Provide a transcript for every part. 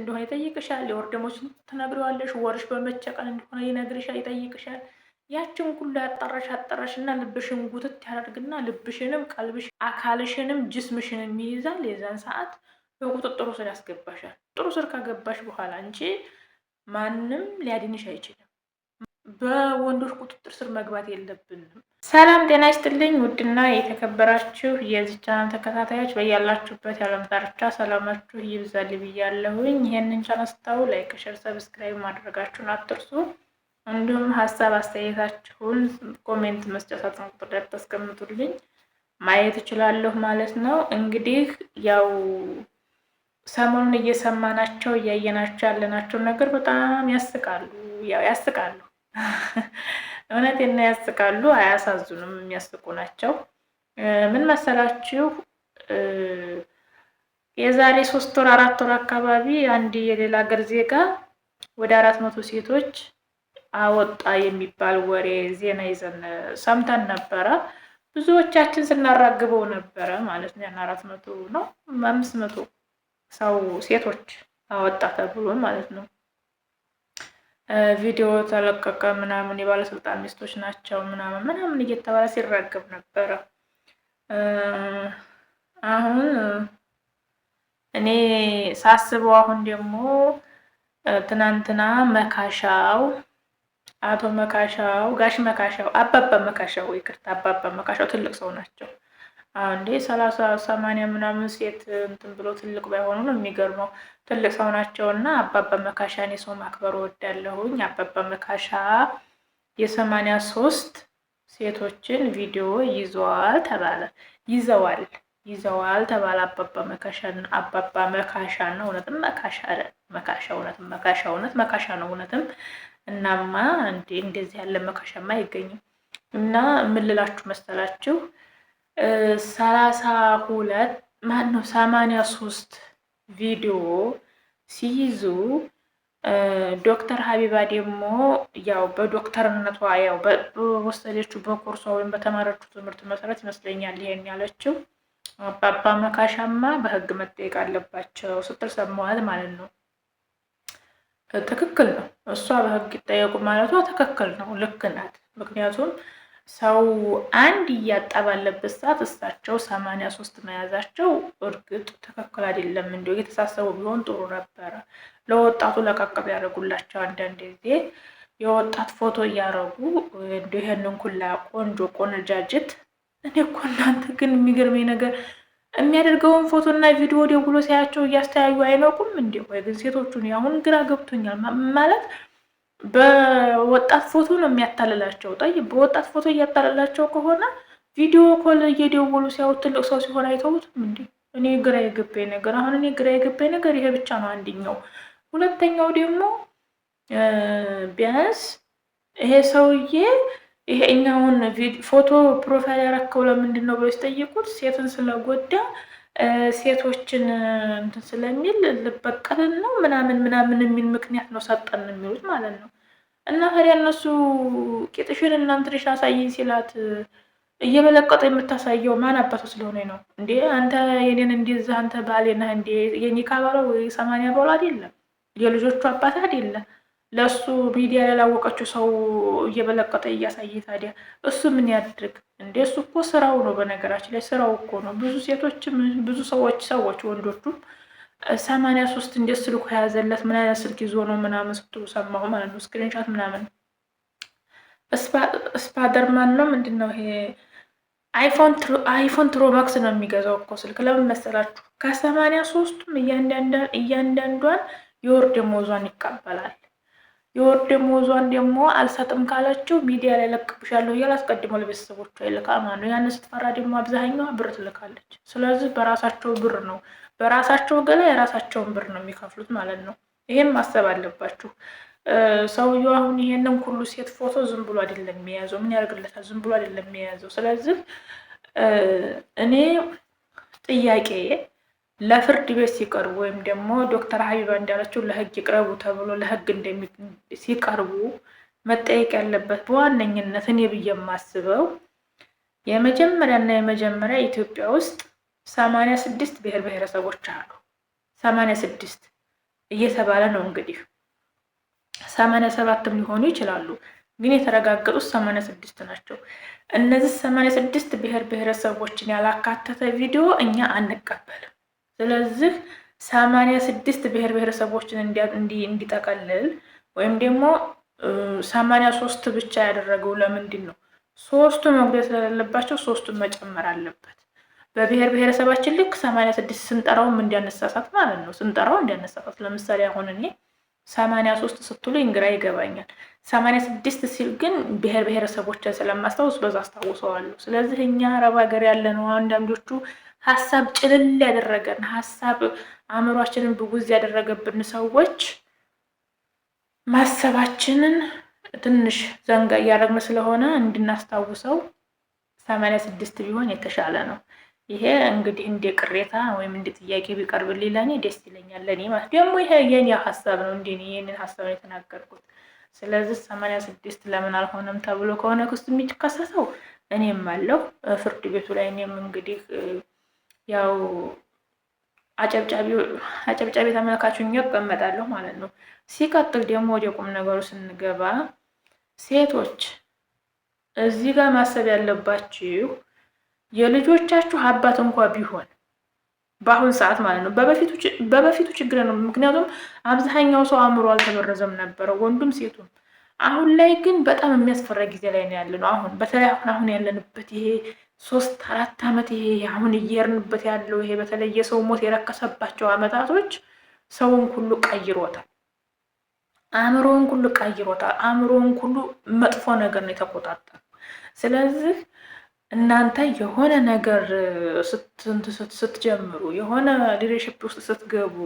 እንደሆነ ይጠይቅሻል። የወር ደመወዝሽን ትነግሪዋለሽ። ወርሽ በመቼ ቀን እንደሆነ ይነግርሻል፣ ይጠይቅሻል። ያችን ሁሉ አጣራሽና ልብሽን ጉትት ያደርግና ልብሽንም ቀልብሽ አካልሽንም ጅስምሽንም ይይዛል። የዛን ሰዓት በቁጥጥሩ ስር ያስገባሻል። ጥሩ ስር ካገባሽ በኋላ እንጂ ማንም ሊያድንሽ አይችልም። በወንዶች ቁጥጥር ስር መግባት የለብንም። ሰላም ጤና ይስጥልኝ። ውድና የተከበራችሁ የዚህ ቻናል ተከታታዮች በያላችሁበት የዓለም ዳርቻ ሰላማችሁ ይብዛል ብያለሁኝ። ይሄንን ቻናል ስታዩ ላይክ፣ ሸር፣ ሰብስክራይብ ማድረጋችሁን አትርሱ። እንዲሁም ሀሳብ አስተያየታችሁን ኮሜንት መስጫ ሳጥን ቁጥር ላይ ታስቀምጡልኝ ማየት እችላለሁ ማለት ነው። እንግዲህ ያው ሰሞኑን እየሰማናቸው እያየናቸው ያለናቸው ነገር በጣም ያስቃሉ። ያው ያስቃሉ እውነቴን ነው ያስቃሉ። አያሳዝኑም፣ የሚያስቁ ናቸው። ምን መሰላችሁ? የዛሬ 3 ወር 4 ወር አካባቢ አንድ የሌላ ሀገር ዜጋ ወደ 400 ሴቶች አወጣ የሚባል ወሬ ዜና ይዘን ሰምተን ነበረ። ብዙዎቻችን ስናራግበው ነበረ ማለት ነው። 400 ነው 500 ሰው ሴቶች አወጣ ተብሎ ማለት ነው። ቪዲዮ ተለቀቀ ምናምን፣ የባለስልጣን ሚስቶች ናቸው ምናምን እየተባለ ሲራገብ ነበረ። አሁን እኔ ሳስበው አሁን ደግሞ ትናንትና መካሻው አቶ መካሻው ጋሽ መካሻው አባባ መካሻው ይቅርታ፣ አባባ መካሻው ትልቅ ሰው ናቸው። አንዴ 30-80 ምናምን ሴት እንትን ብሎ ትልቅ ባይሆኑ ነው የሚገርመው። ትልቅ ሰው ናቸው እና አባባ መካሻ እኔ ሰው ማክበር ወዳለሁኝ። አባባ መካሻ የ83 ሴቶችን ቪዲዮ ይዘዋል ተባለ። ይዘዋል ተባለ። አባባ መካሻ ነው እውነትም መካሻ ነው እውነትም። እናማ እንደዚህ ያለ መካሻማ አይገኝም። እና ምን ልላችሁ መሰላችሁ 83 ቪዲዮ ሲይዙ ዶክተር ሀቢባ ደግሞ ያው በዶክተርነቷ ያው በወሰደችው በኮርሷ ወይም በተማረችው ትምህርት መሰረት ይመስለኛል ይሄን ያለችው። አባባ መካሻማ በህግ መጠየቅ አለባቸው ስትል ሰማዋል ማለት ነው። ትክክል ነው። እሷ በህግ ይጠየቁ ማለቷ ትክክል ነው፣ ልክ ናት። ምክንያቱም ሰው አንድ እያጣ ባለበት ሰዓት እሳቸው 83 መያዛቸው እርግጥ ትክክል አይደለም። እንዲያው የተሳሰቡ ቢሆን ጥሩ ነበረ። ለወጣቱ ለቀቀብ ያደርጉላቸው። አንዳንድ ጊዜ የወጣት ፎቶ እያረጉ እንዲሁ ይሄንን ኩላ ቆንጆ ቆነጃጅት። እኔ እኮ እናንተ ግን የሚገርመኝ ነገር የሚያደርገውን ፎቶ እና ቪዲዮ ደውሎ ሲያቸው እያስተያዩ አይነቁም እንዴ? ወይ ግን ሴቶቹን አሁን ግራ ገብቶኛል ማለት በወጣት ፎቶ ነው የሚያታልላቸው። በወጣት ፎቶ እያታልላቸው ከሆነ ቪዲዮ ኮል እየደወሉ ሲያዩት ትልቅ ሰው ሲሆን አይተውትም እንዴ? እኔ ግራ የገባኝ ነገር ይሄ ብቻ ነው አንደኛው። ሁለተኛው ደግሞ ቢያንስ ይሄ ሰውዬ ይሄኛውን ፎቶ ፕሮፋይል ያረከው ለምንድን ነው ብለው ሲጠይቁት ሴትን ስለጎዳ ሴቶችን እንትን ስለሚል ልበቀልን ነው ምናምን የሚል ምክንያት ነው ሰጠን የሚሉት ማለት ነው። እና ታዲያ እነሱ ቂጥሽን እናንትንሽ አሳይኝ ሲላት እየበለቀጠ የምታሳየው ማን አባቱ ስለሆነ ነው እንዴ? አንተ የኔን እንደዛ አንተ ባሌ ነህ እንዴ? የኒካ ባሏ ወይ 80 ባሏ አይደለም፣ የልጆቹ አባት አይደለም። ለሱ ሚዲያ ያላወቀችው ሰው እየበለቀጠ እያሳየ ታዲያ እሱ ምን ያድርግ እንዴ? እሱ እኮ ስራው ነው። በነገራችን ላይ ስራው እኮ ነው። ብዙ ሴቶችም ብዙ ሰዎች ወንዶቹም 83 እንደ ስልኩ ያዘለት ምን አይነት ስልክ ይዞ ነው ምናምን ስትሉ ሰማሁ ማለት ነው። ስክሪንሻት ምናምን ስፓይደርማን ነው ምንድን ነው ይሄ? አይፎን ትሮማክስ ነው የሚገዛው እኮ ስልክ። ለምን መሰላችሁ? ከ83ቱም እያንዳንዷን የወር ደመወዟን ይቀበላል። የወር ደመወዟን ደግሞ አልሰጥም ካለችው ሚዲያ ላይ ለቅብሻለሁ እያለ አስቀድሞ ለቤተሰቦቿ ይልካል ማለት ነው። ያን ስትፈራ ደግሞ አብዛኛዋ ብር ትልካለች። ስለዚህ በራሳቸው ብር ነው በራሳቸው ገላ የራሳቸውን ብር ነው የሚከፍሉት ማለት ነው። ይሄን ማሰብ አለባችሁ። ሰውየው አሁን ይሄንን ሁሉ ሴት ፎቶ ዝም ብሎ አይደለም የሚያዘው። ምን ያደርግለታል? ዝም ብሎ አይደለም የሚያዘው። ስለዚህ እኔ ጥያቄ ለፍርድ ቤት ሲቀርቡ ወይም ደግሞ ዶክተር ሀቢባ እንዳለችው ለህግ ይቅረቡ ተብሎ ለህግ ሲቀርቡ መጠየቅ ያለበት በዋነኝነት እኔ ብዬ የማስበው የመጀመሪያ ኢትዮጵያ ውስጥ 86 ብሔር ብሔረሰቦች አሉ። 86 እየተባለ ነው እንግዲህ 87ም ሊሆኑ ይችላሉ፣ ግን የተረጋገጡት 86 ናቸው። እነዚህ 86 ብሔር ብሔረሰቦችን ያላካተተ ቪዲዮ እኛ አንቀበልም። ስለዚህ 86 ብሔር ብሔረሰቦችን እንዲጠቀልል ወይም ደግሞ 83 ብቻ ያደረገው ለምንድን ነው? ሶስቱ መጉደል ስለሌለባቸው ሶስቱን መጨመር አለበት። በብሔር ብሔረሰባችን ልክ 86 ስንጠራውም እንዲያነሳሳት ማለት ነው። ስንጠራው እንዲያነሳሳት። ለምሳሌ አሁን እኔ 83 ስትሉኝ ግራ ይገባኛል። 86 ሲል ግን ብሔር ብሔረሰቦችን ስለማስታውስ በዛ አስታውሰዋለሁ። ስለዚህ እኛ አረብ ሀገር ያለ ነው አንዳንዶቹ ሀሳብ ጭልል ያደረገን ሀሳብ አእምሯችንን ብጉዝ ያደረገብን ሰዎች ማሰባችንን ትንሽ ዘንጋ እያደረግን ስለሆነ እንድናስታውሰው 86 ቢሆን የተሻለ ነው። ይሄ እንግዲህ እንደ ቅሬታ ወይም እንደ ጥያቄ ቢቀርብልኝ ለእኔ ደስ ይለኛል። ለእኔ ማለት ደግሞ ይሄ የኔ ሀሳብ ነው፣ እንደ ይህንን ሀሳብ ነው የተናገርኩት። ስለዚህ 86 ለምን አልሆነም ተብሎ ከሆነ ክስ የሚከሰሰው እኔም አለው ፍርድ ቤቱ ላይ እኔም እንግዲህ ያው አጨብጫቢ ተመልካቹኝ እቀመጣለሁ ማለት ነው። ሲቀጥል ደግሞ ወደ ቁም ነገሩ ስንገባ ሴቶች እዚህ ጋር ማሰብ ያለባችሁ የልጆቻችሁ አባት እንኳ ቢሆን በአሁን ሰዓት ማለት ነው። በበፊቱ ችግር ነው። ምክንያቱም አብዛኛው ሰው አእምሮ አልተበረዘም ነበረ፣ ወንዱም ሴቱም። አሁን ላይ ግን በጣም የሚያስፈራ ጊዜ ላይ ነው ያለነው። አሁን በተለይ አሁን ያለንበት ይሄ 3-4 ዓመት ይሄ አሁን እየርንበት ያለው ይሄ በተለይ የሰው ሞት የረከሰባቸው አመታቶች ሰውን ሁሉ ቀይሮታል። አእምሮውን ሁሉ ቀይሮታል። አእምሮውን ሁሉ መጥፎ ነገር ነው የተቆጣጠረው። ስለዚህ እናንተ የሆነ ነገር ስትጀምሩ የሆነ ሊደርሺፕ ውስጥ ስትገቡ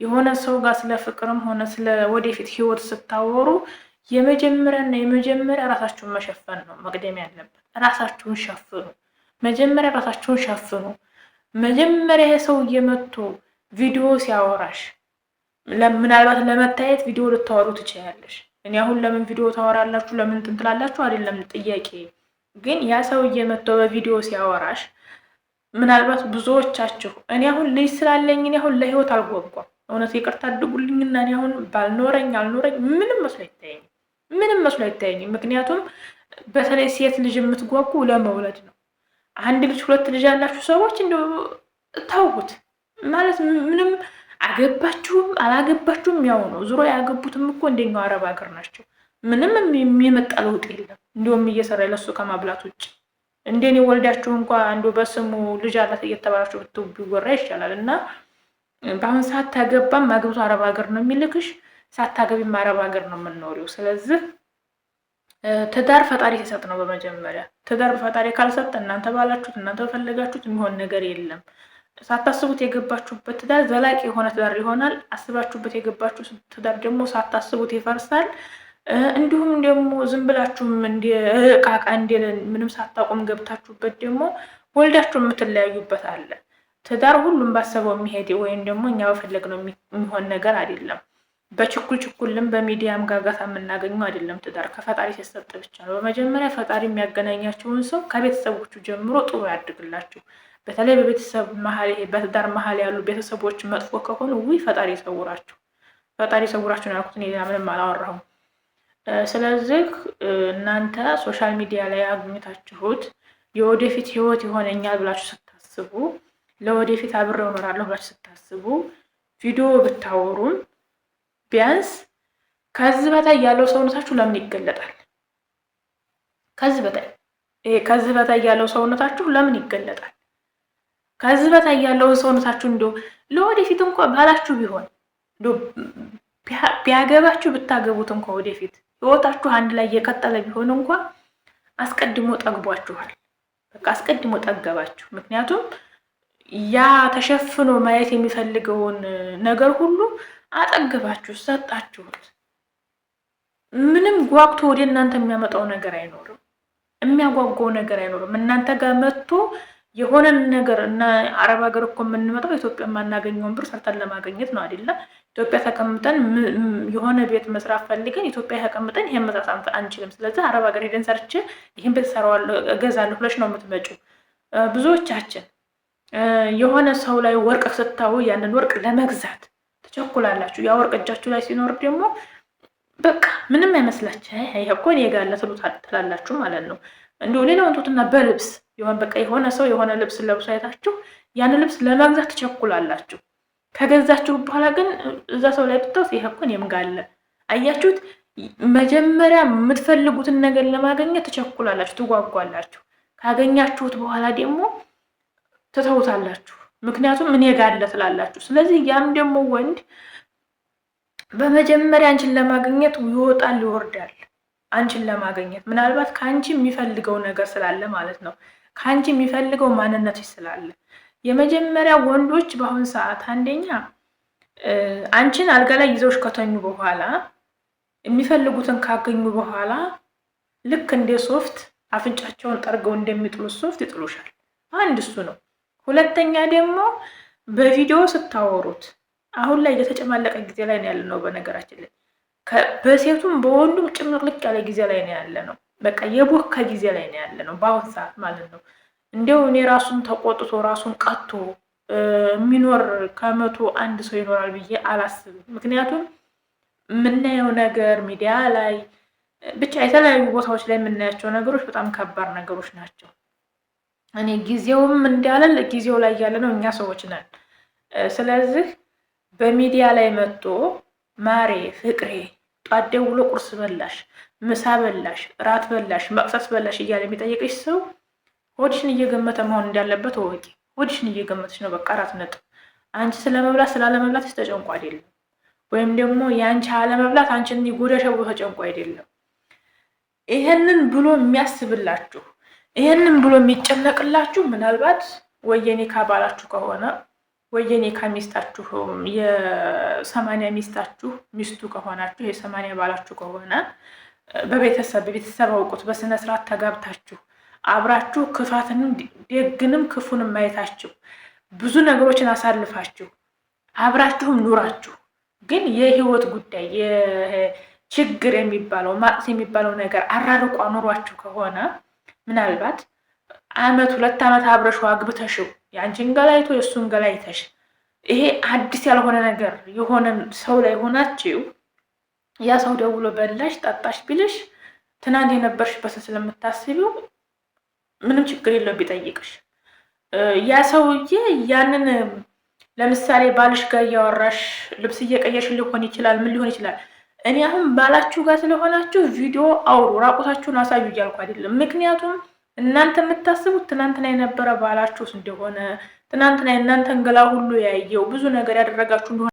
የሆነ ሰው ጋር ስለ ፍቅርም ሆነ ስለ ወደፊት ህይወት ስታወሩ የመጀመሪያ ራሳችሁን መሸፈን ነው መቅደም ያለበት። ራሳችሁን ሸፍኑ። መጀመሪያ ራሳችሁን ሸፍኑ። መጀመሪያ ሰው እየመጡ ቪዲዮ ሲያወራሽ ምናልባት ለመታየት ቪዲዮ ልታወሩ ትችላለሽ። እኔ አሁን ለምን ቪዲዮ ታወራላችሁ ለምን ትንትላላችሁ አይደለም ጥያቄ። ግን ያ ሰው እየመጡ በቪዲዮ ሲያወራሽ ምናልባት ብዙዎቻችሁ እኔ አሁን ልጅ ስላለኝ እኔ አሁን ለህይወት አልጓጓም። እውነት ይቅርታ አድርጉልኝና እኔ አሁን ባልኖረኝ አልኖረኝ ምንም መስሎ አይታየኝም። ምክንያቱም በተለይ ሴት ልጅ የምትጓጉ ለመውለድ ነው። አንድ ልጅ 2 ልጅ ያላችሁ ሰዎች እንደው ታውቁት ማለት ምንም አገባችሁም አላገባችሁም ያው ነው። ዙሮ ያገቡትም እኮ እንደኛው አረብ ሀገር ናቸው። ምንም የሚመጣ ለውጥ የለም። እንዲሁም እየሰራ ለሱ ከማብላት ውጭ እንደኔ ወልዳችሁ እንኳን አንዱ በስሙ ልጅ አላት እየተባላችሁ ቢወራ ይሻላል። እና በአሁን ሰዓት ታገባም አግብቶ አረብ ሀገር ነው የሚልክሽ፣ ሳታገቢም አረብ ሀገር ነው የምንኖሪው። ስለዚህ ትዳር ፈጣሪ ሲሰጥ ነው። በመጀመሪያ ትዳር ፈጣሪ ካልሰጠ እናንተ ባላችሁት እናንተ በፈለጋችሁት የሚሆን ነገር የለም። ሳታስቡት የገባችሁበት ትዳር ዘላቂ የሆነ ትዳር ይሆናል። አስባችሁበት የገባችሁ ትዳር ደግሞ ሳታስቡት ይፈርሳል። እንዲሁም ደግሞ ዝም ብላችሁም እንደ ዕቃቃ ምንም ሳታቆም ገብታችሁበት ደግሞ ወልዳችሁ የምትለያዩበት አለ። ትዳር ሁሉም ባሰበው የሚሄድ ወይም ደግሞ እኛ በፈለግነው የሚሆን ነገር አይደለም። በችኩልም በሚዲያም ጋጋታ የምናገኘው አይደለም። ትዳር ከፈጣሪ ሲሰጥ ብቻ ነው። በመጀመሪያ ፈጣሪ የሚያገናኛቸውን ሰው ከቤተሰቦቹ ጀምሮ ጥሩ ያድርግላችሁ። በተለይ በቤተሰብ መሀል ይሄ በትዳር መሀል ያሉ ቤተሰቦች መጥፎ ከሆኑ ፈጣሪ ይሰውራችሁ። ፈጣሪ ይሰውራችሁ ነው ያልኩት። እኔ ምንም አላወራሁም። ስለዚህ እናንተ ሶሻል ሚዲያ ላይ አግኝታችሁት የወደፊት ህይወት ይሆነኛል ብላችሁ ስታስቡ፣ ለወደፊት አብሬው እኖራለሁ ብላችሁ ስታስቡ ቪዲዮ ብታወሩም ቢያንስ ከዚህ በታይ ያለው ሰውነታችሁ ለምን ይገለጣል? ከዚህ በታይ ያለው ሰውነታችሁ ለምን ይገለጣል? ከዚህ በታይ ያለውን ሰውነታችሁ እንደው ለወደፊት እንኳን ባላችሁ ቢሆን እንደው ቢያገባችሁ ብታገቡት እንኳን ወደፊት ህይወታችሁ አንድ ላይ የቀጠለ ቢሆን እንኳን አስቀድሞ ጠግቧችኋል። በቃ አስቀድሞ ጠገባችሁ። ምክንያቱም ያ ተሸፍኖ ማየት የሚፈልገውን ነገር ሁሉ አጠገባችሁ ሰጣችሁት። ምንም ጓጉቶ ወደ እናንተ የሚያመጣው ነገር አይኖርም። የሚያጓጓው ነገር አይኖርም። እናንተ ጋር መጥቶ የሆነን ነገር እና አረብ ሀገር እኮ የምንመጣው ኢትዮጵያ የማናገኘውን ብር ሰርተን ለማግኘት ነው አይደለ? ኢትዮጵያ ተቀምጠን የሆነ ቤት መስራት ፈልገን ኢትዮጵያ ተቀምጠን ይሄን መስራት አንችልም። ስለዚህ አረብ ሀገር ሄደን ሰርቼ ይሄን ቤት ሰራዋለሁ እገዛለሁ ብለሽ ነው የምትመጪው። ብዙዎቻችን የሆነ ሰው ላይ ወርቅ ስታዩ ያንን ወርቅ ለመግዛት ትቸኩላላችሁ። ያ ወርቅ እጃችሁ ላይ ሲኖር ደግሞ በቃ ምንም አይመስላችሁ። ይሄ እኮ እኔ ጋር አለ ትላላችሁ ማለት ነው። እንዲሁ ሌላውን ትሁትና በልብስ የሆነ ሰው የሆነ ልብስ ለብሶ አይታችሁ ያን ልብስ ለመግዛት ትቸኩላላችሁ። ከገዛችሁ በኋላ ግን እዛ ሰው ላይ ብታውስ ይሄ እኮ እኔም ጋር አለ። አያችሁት? መጀመሪያ የምትፈልጉትን ነገር ለማግኘት ትቸኩላላችሁ፣ ትጓጓላችሁ። ካገኛችሁት በኋላ ደግሞ ትተውታላችሁ። ምክንያቱም እኔ ጋር አለ ትላላችሁ። ስለዚህ ያም ደግሞ ወንድ በመጀመሪያ አንቺን ለማግኘት ይወጣል ይወርዳል። አንቺን ለማግኘት ምናልባት ከአንቺ የሚፈልገው ነገር ስላለ ማለት ነው። ከአንቺ የሚፈልገው ማንነትሽ ስላለ የመጀመሪያ ወንዶች በአሁን ሰዓት አንደኛ አንቺን አልጋ ላይ ይዘውሽ ከተኙ በኋላ የሚፈልጉትን ካገኙ በኋላ ልክ እንደ ሶፍት አፍንጫቸውን ጠርገው እንደሚጥሉት ሶፍት ይጥሉሻል። አንድ እሱ ነው። ሁለተኛ ደግሞ በቪዲዮ ስታወሩት አሁን ላይ የተጨማለቀ ጊዜ ላይ ነው ያለነው። በነገራችን ላይ በሴቱም በወንዱም ጭምልቅ ያለ ጊዜ ላይ ነው ያለነው። በቃ የቦካ ጊዜ ላይ ነው ያለነው በአሁን ሰዓት ማለት ነው። እንደው እኔ ራሱን ተቆጥቶ ራሱን ቀጥቶ የሚኖር ከመቶ አንድ ሰው ይኖራል ብዬ አላስብም። ምክንያቱም የምናየው ነገር ሚዲያ ላይ ብቻ የተለያዩ ቦታዎች ላይ የምናያቸው ነገሮች በጣም ከባድ ነገሮች ናቸው። እኔ ጊዜውም እንዳለ ጊዜው ላይ ያለ ነው እኛ ሰዎች ነን። ስለዚህ በሚዲያ ላይ መጥቶ ማሬ ፍቅሬ ጧት ደውሎ ቁርስ በላሽ፣ ምሳ በላሽ፣ ራት በላሽ፣ መቅሰስ በላሽ እያለ የሚጠይቅሽ ሰው ሆድሽን እየገመተ መሆን እንዳለበት ወቂ። ሆድሽን እየገመተሽ ነው። በቃ አራት ነጥብ። አንቺ ስለመብላት ስላለመብላት ተጨንቆ አይደለም፣ ወይም ደግሞ የአንቺ አለመብላት አንቺን ይጎዳሽ ብሎ ተጨንቆ አይደለም። ይሄንን ብሎ የሚያስብላችሁ ይሄንን ብሎ የሚጨነቅላችሁ ምናልባት ወየኔ ካባላችሁ ከሆነ ወየኔ ከሚስታችሁ የ80 ሚስታችሁ ሚስቱ ከሆናችሁ የ80 ባላችሁ ከሆነ በቤተሰብ አውቁት። በስነ ስርዓት ተጋብታችሁ አብራችሁ ክፋትንም ደግንም ክፉንም ማየታችሁ ብዙ ነገሮችን አሳልፋችሁ አብራችሁም ኑራችሁ ግን የህይወት ጉዳይ የችግር የሚባለው ማጥስ የሚባለው ነገር አራርቋ ኑሯችሁ ከሆነ ምናልባት አመት 2 አመት አብረሽው አግብተሽው ያንቺን ገላይቶ የሱን ገላይተሽ ይሄ አዲስ ያልሆነ ነገር የሆነ ሰው ላይ ሆናችሁ ያ ሰው ደውሎ በላሽ ጠጣሽ ቢልሽ ትናንት የነበርሽበት ስለምታስቢው ምንም ችግር የለው ቢጠይቅሽ። ያ ሰውዬ ያንን ለምሳሌ ባልሽ ጋር እያወራሽ ልብስ እየቀየሽ ሊሆን ይችላል፣ ምን ሊሆን ይችላል። እኔ አሁን ባላችሁ ጋር ስለሆናችሁ ቪዲዮ አውሩ፣ ራቁታችሁን አሳዩ እያልኩ አይደለም። ምክንያቱም እናንተ የምታስቡት ትናንትና የነበረ ባላችሁስ እንደሆነ ትናንትና የእናንተን ገላ ሁሉ ያየው ብዙ ነገር ያደረጋችሁ እንደሆነ